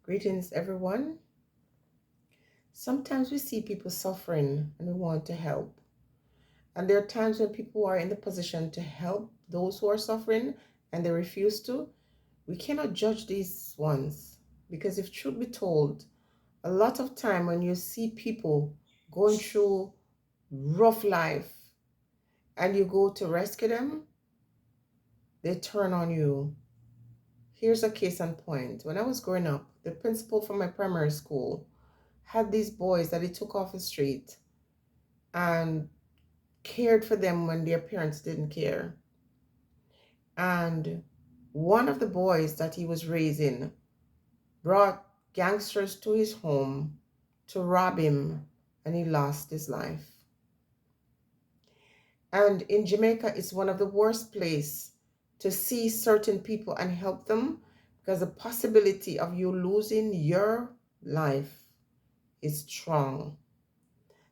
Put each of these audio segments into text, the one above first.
Greetings, everyone. Sometimes we see people suffering and we want to help. And there are times when people are in the position to help those who are suffering and they refuse to. We cannot judge these ones because, if truth be told, a lot of time when you see people going through rough life and you go to rescue them, they turn on you. Here's a case in point. When I was growing up, the principal from my primary school had these boys that he took off the street and cared for them when their parents didn't care. And one of the boys that he was raising brought gangsters to his home to rob him, and he lost his life. And in Jamaica, it's one of the worst places to see certain people and help them because the possibility of you losing your life is strong.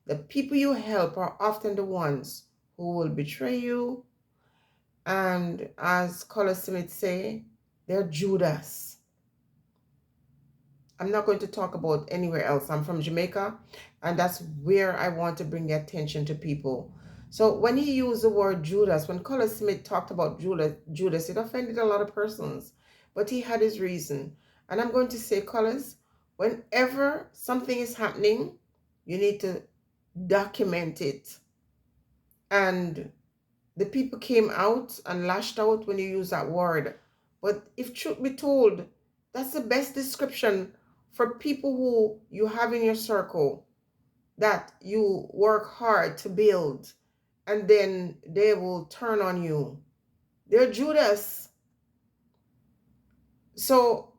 The people you help are often the ones who will betray you, and as Colaz say, they're Judas. I'm not going to talk about anywhere else. I'm from Jamaica, and that's where I want to bring the attention to people. So when he used the word Judas, when Colaz Smith talked about Judas, it offended a lot of persons, but he had his reason. And I'm going to say, Colaz, whenever something is happening, you need to document it. And the people came out and lashed out when you use that word. But if truth be told, that's the best description for people who you have in your circle that you work hard to build, and then they will turn on you. They're Judas. So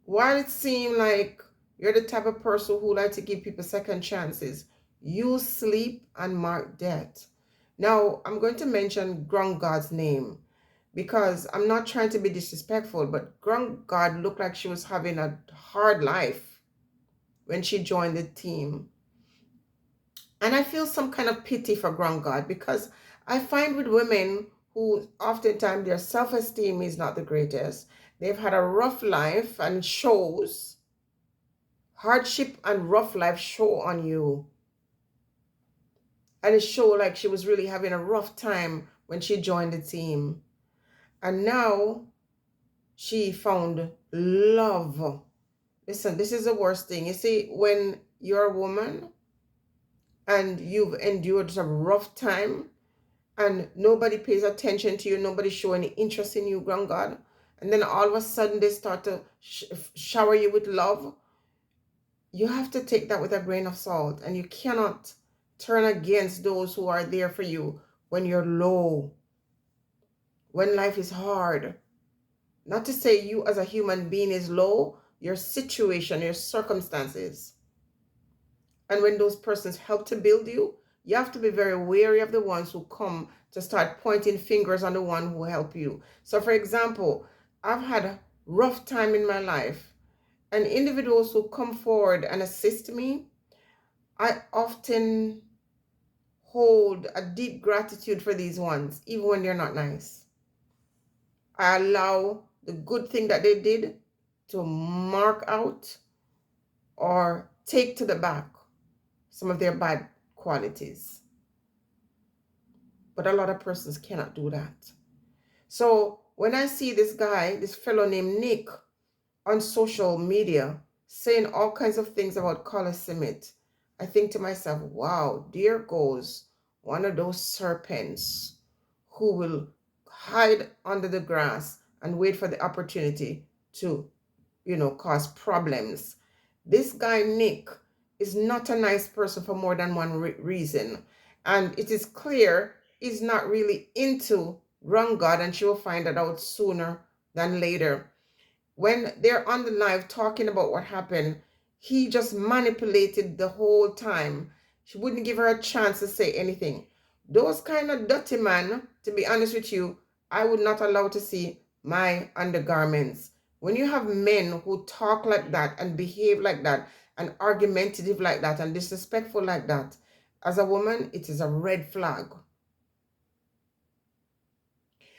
while it seems like you're the type of person who like to give people second chances, you sleep and mark death. Now, I'm going to mention Grung God's name because I'm not trying to be disrespectful, but Grung God looked like she was having a hard life when she joined the team. And I feel some kind of pity for Grung God because I find with women who oftentimes their self-esteem is not the greatest. They've had a rough life and it shows. Hardship and rough life show on you. And it showed like she was really having a rough time when she joined the team. And now she found love. Listen, this is the worst thing. You see, when you're a woman and you've endured some rough time and nobody pays attention to you, nobody show any interest in you, Grung God, and then all of a sudden they start to shower you with love, you have to take that with a grain of salt, and you cannot turn against those who are there for you when you're low, when life is hard. Not to say you as a human being is low, your situation, your circumstances. And when those persons help to build you, you have to be very wary of the ones who come to start pointing fingers on the one who help you. So for example, I've had a rough time in my life, and individuals who come forward and assist me, I often hold a deep gratitude for these ones, even when they're not nice. I allow the good thing that they did to mark out or take to the back some of their bad qualities. But a lot of persons cannot do that. So when I see this guy, this fellow named Nick, on social media saying all kinds of things about Colaz, I think to myself, wow, there goes one of those serpents who will hide under the grass and wait for the opportunity to, cause problems. This guy, Nick, is not a nice person for more than one reason. And it is clear he's not really into Grung God, and she will find that out sooner than later. When they're on the live talking about what happened, he just manipulated the whole time. She wouldn't give her a chance to say anything. Those kind of dirty man, to be honest with you, I would not allow to see my undergarments. When you have men who talk like that and behave like that and argumentative like that and disrespectful like that, as a woman, it is a red flag.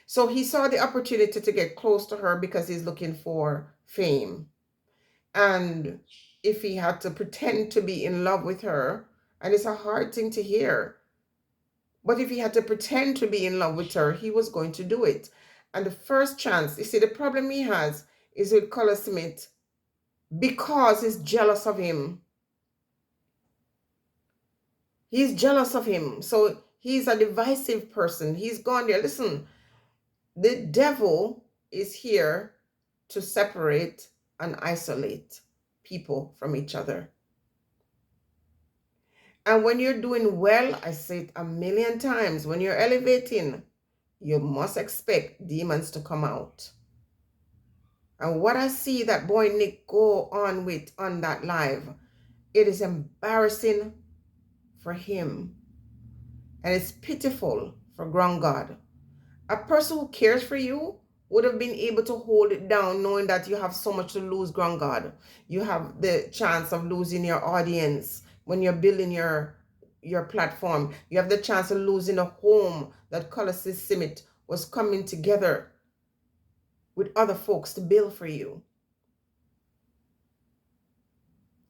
So he saw the opportunity to get close to her because he's looking for fame. And if he had to pretend to be in love with her, and it's a hard thing to hear, but if he had to pretend to be in love with her, he was going to do it. And the first chance, you see, the problem he has is with Color Smith because he's jealous of him. He's jealous of him. So he's a divisive person. He's gone there. Listen, the devil is here to separate and isolate people from each other. And when you're doing well, I say it a million times, when you're elevating, you must expect demons to come out. And what I see that boy Nick go on with on that live, it is embarrassing for him. And it's pitiful for Grung God. A person who cares for you would have been able to hold it down, knowing that you have so much to lose, Grung God. You have the chance of losing your audience when you're building your platform. You have the chance of losing a home that Colaz Summit was coming together with other folks to build for you.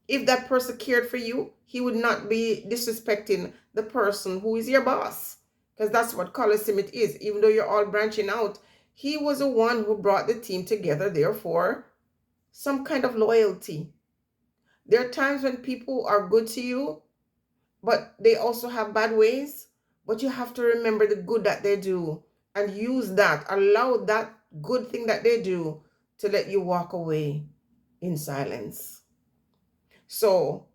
If that person cared for you, he would not be disrespecting the person who is your boss. Because that's what Colaz Summit is. Even though you're all branching out, he was the one who brought the team together, therefore, some kind of loyalty. There are times when people are good to you, but they also have bad ways. But you have to remember the good that they do and use that. Allow that good thing that they do to let you walk away in silence. So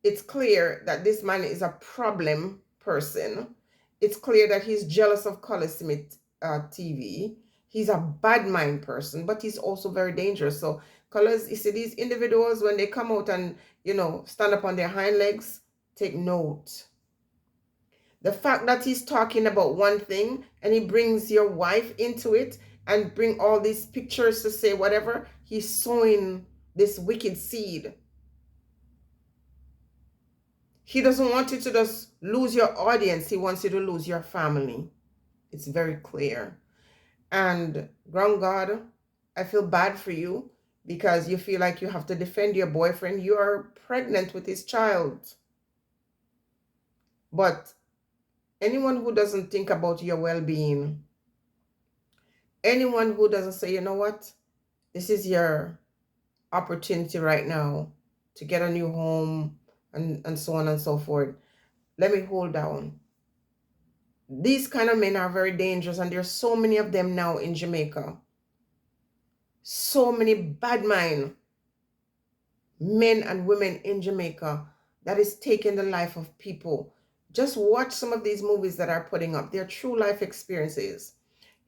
it's clear that this man is a problem person. It's clear that he's jealous of Colaz Smith TV. He's a bad mind person, but he's also very dangerous. So Colaz, you see these individuals, when they come out and, stand up on their hind legs, take note. The fact that he's talking about one thing and he brings your wife into it and bring all these pictures to say whatever, he's sowing this wicked seed. He doesn't want you to just lose your audience. He wants you to lose your family. It's very clear. And Grung God, I feel bad for you because you feel like you have to defend your boyfriend. You are pregnant with his child. But anyone who doesn't think about your well-being, anyone who doesn't say, you know what, this is your opportunity right now to get a new home and so on and so forth, let me hold down. These kind of men are very dangerous, and there's so many of them now in Jamaica. So many bad mind men and women in Jamaica that is taking the life of people. Just watch some of these movies that are putting up. They're true life experiences.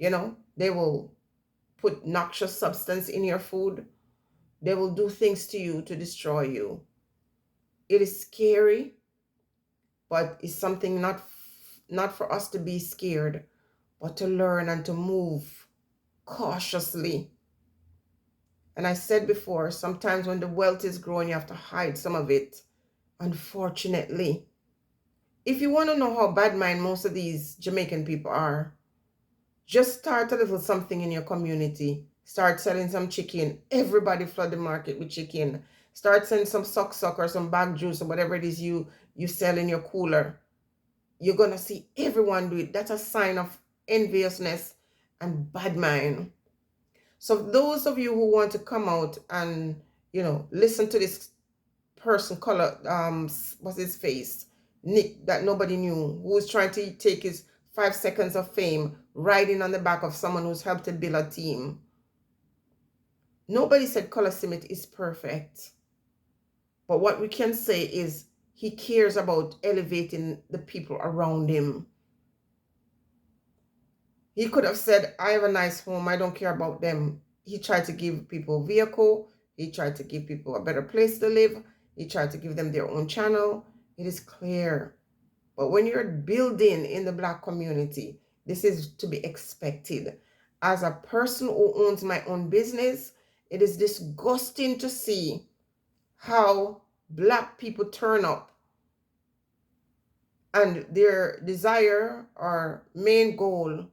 They will put noxious substance in your food. They will do things to you to destroy you. It is scary, but it's something not for us to be scared, but to learn and to move cautiously. And I said before, sometimes when the wealth is growing, you have to hide some of it, unfortunately. If you want to know how bad mind most of these Jamaican people are, just start a little something in your community. Start selling some chicken. Everybody flood the market with chicken. Start selling some suck or some bag juice or whatever it is you sell in your cooler. You're going to see everyone do it. That's a sign of enviousness and bad mind. So those of you who want to come out and, listen to this person, what's his face? Nick, that nobody knew, who was trying to take his 5 seconds of fame, riding on the back of someone who's helped to build a team. Nobody said Colaz Summit is perfect. But what we can say is he cares about elevating the people around him. He could have said, I have a nice home, I don't care about them. He tried to give people a vehicle. He tried to give people a better place to live. He tried to give them their own channel. It is clear. But when you're building in the Black community, this is to be expected. As a person who owns my own business, it is disgusting to see how Black people turn up and their desire or main goal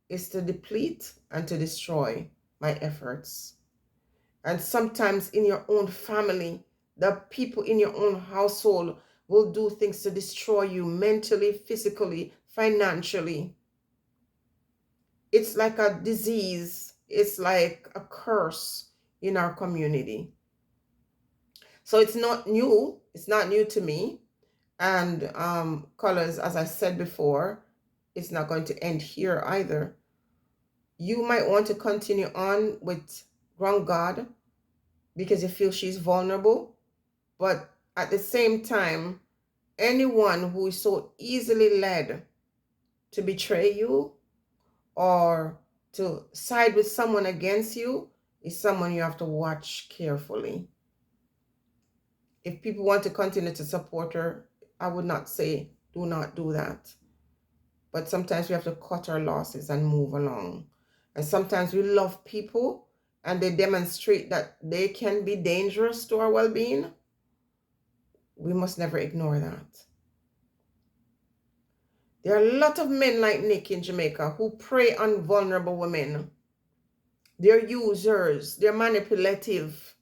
is to deplete and to destroy my efforts. And sometimes in your own family, the people in your own household will do things to destroy you mentally, physically, financially. It's like a disease. It's like a curse in our community. So it's not new. It's not new to me. And Colors, as I said before, it's not going to end here either. You might want to continue on with Grung God because you feel she's vulnerable. But at the same time, anyone who is so easily led to betray you or to side with someone against you is someone you have to watch carefully. If people want to continue to support her, I would not say do not do that. But sometimes we have to cut our losses and move along. And sometimes we love people and they demonstrate that they can be dangerous to our well-being. We must never ignore that. There are a lot of men like Nick in Jamaica who prey on vulnerable women. They're users, they're manipulative,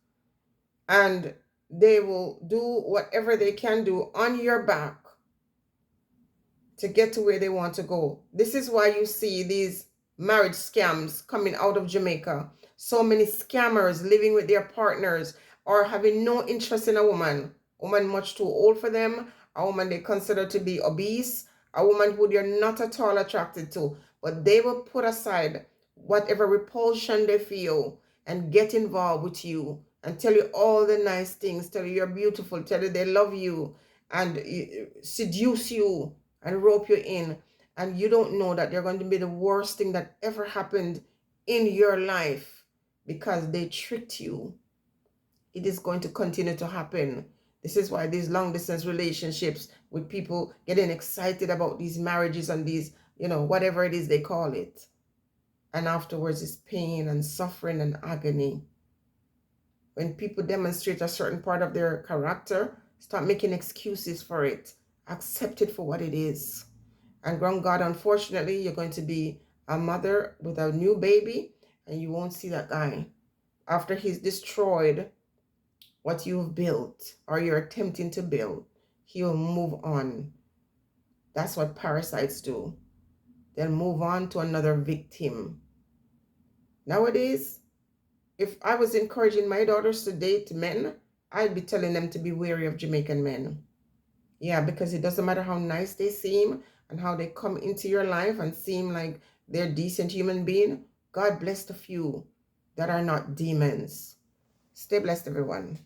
and they will do whatever they can do on your back to get to where they want to go. This is why you see these marriage scams coming out of Jamaica. So many scammers living with their partners or having no interest in a woman much too old for them, a woman they consider to be obese, a woman who they're not at all attracted to, but they will put aside whatever repulsion they feel and get involved with you and tell you all the nice things, tell you you're beautiful, tell you they love you, and seduce you and rope you in. And you don't know that they're going to be the worst thing that ever happened in your life because they tricked you. It is going to continue to happen. This is why these long distance relationships with people getting excited about these marriages and these, whatever it is they call it. And afterwards it's pain and suffering and agony. When people demonstrate a certain part of their character, stop making excuses for it. Accept it for what it is. And Grung God, unfortunately, you're going to be a mother with a new baby and you won't see that guy. After he's destroyed what you've built or you're attempting to build, he'll move on. That's what parasites do. They'll move on to another victim. Nowadays, if I was encouraging my daughters to date men, I'd be telling them to be wary of Jamaican men. Yeah, because it doesn't matter how nice they seem and how they come into your life and seem like they're decent human being. God bless the few that are not demons. Stay blessed, everyone.